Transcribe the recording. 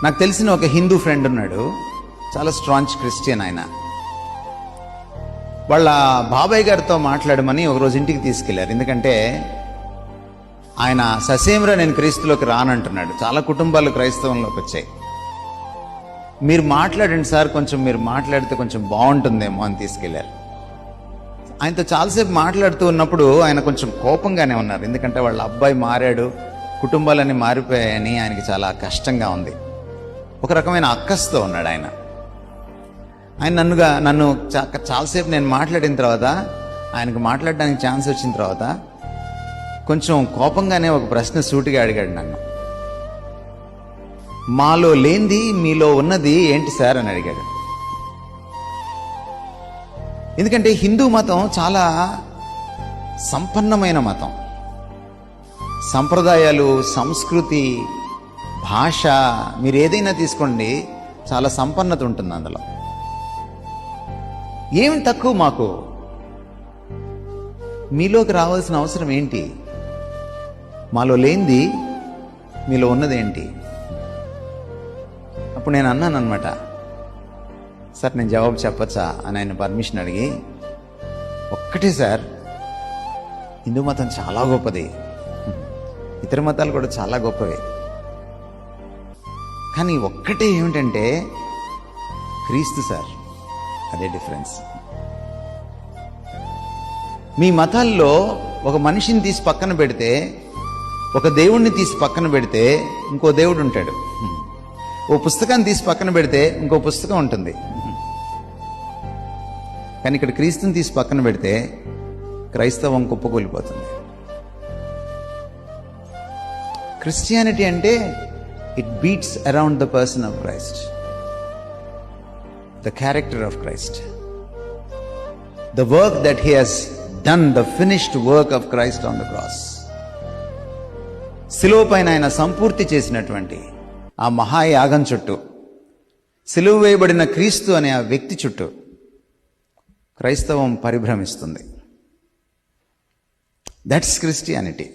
నాకు తెలిసిన ఒక హిందూ ఫ్రెండ్ ఉన్నాడు, చాలా స్ట్రాంగ్ క్రిస్టియన్. ఆయన వాళ్ళ బాబాయ్ గారితో మాట్లాడమని ఒకరోజు ఇంటికి తీసుకెళ్లారు. ఎందుకంటే ఆయన ససేమిరా నేను క్రీస్తులోకి రానంటున్నాడు. చాలా కుటుంబాలు క్రైస్తవంలోకి వచ్చాయి. మీరు మాట్లాడండి సార్, కొంచెం మీరు మాట్లాడితే కొంచెం బాగుంటుందేమో అని తీసుకెళ్లారు. ఆయనతో చాలాసేపు మాట్లాడుతూ ఉన్నప్పుడు ఆయన కొంచెం కోపంగానే ఉన్నారు. ఎందుకంటే వాళ్ళ అబ్బాయి మారాడు, కుటుంబాలన్నీ మారిపోయాయని ఆయనకి చాలా కష్టంగా ఉంది. ఒక రకమైన అక్కస్తో ఉన్నాడు ఆయన. నన్ను చాలాసేపు నేను మాట్లాడిన తర్వాత, ఆయనకు మాట్లాడడానికి ఛాన్స్ వచ్చిన తర్వాత కొంచెం కోపంగానే ఒక ప్రశ్న సూటిగా అడిగాడు నన్ను. మాలో లేనిది మీలో ఉన్నది ఏంటి సార్ అని అడిగాడు. ఎందుకంటే హిందూ మతం చాలా సంపన్నమైన మతం. సంప్రదాయాలు, సంస్కృతి, భాష, మీరు ఏదైనా తీసుకోండి, చాలా సంపన్నత ఉంటుంది అందులో. ఏమి తక్కువ మాకు? మీలోకి రావాల్సిన అవసరం ఏంటి? మాలో లేనిది మీలో ఉన్నదేంటి? అప్పుడు నేను అన్నాను అనమాట, సార్ నేను జవాబు చెప్పచ్చా అని ఆయన పర్మిషన్ అడిగి, ఒక్కటే సార్, హిందూ మతం చాలా గొప్పది, ఇతర మతాలు కూడా చాలా గొప్పవే, కానీ ఒక్కటే ఏమిటంటే క్రీస్తు సార్, అదే డిఫరెన్స్. మీ మతాల్లో ఒక మనిషిని తీసి పక్కన పెడితే, ఒక దేవుణ్ణి తీసి పక్కన పెడితే ఇంకో దేవుడు ఉంటాడు. ఓ పుస్తకాన్ని తీసి పక్కన పెడితే ఇంకో పుస్తకం ఉంటుంది. కానీ ఇక్కడ క్రీస్తుని తీసి పక్కన పెడితే క్రైస్తవం కుప్పకూలిపోతుంది. క్రిస్టియానిటీ అంటే it beats around the person of Christ, the character of Christ, the work that he has done, the finished work of Christ on the cross. సిలువ పైన ఆయన సంపూర్తి చేసినటువంటి ఆ మహాయాగం చుట్టూ, సిలువ వేయబడిన క్రీస్తు అనే ఆ వ్యక్తి చుట్టూ క్రైస్తవం పరిభ్రమిస్తుంది. That's Christianity.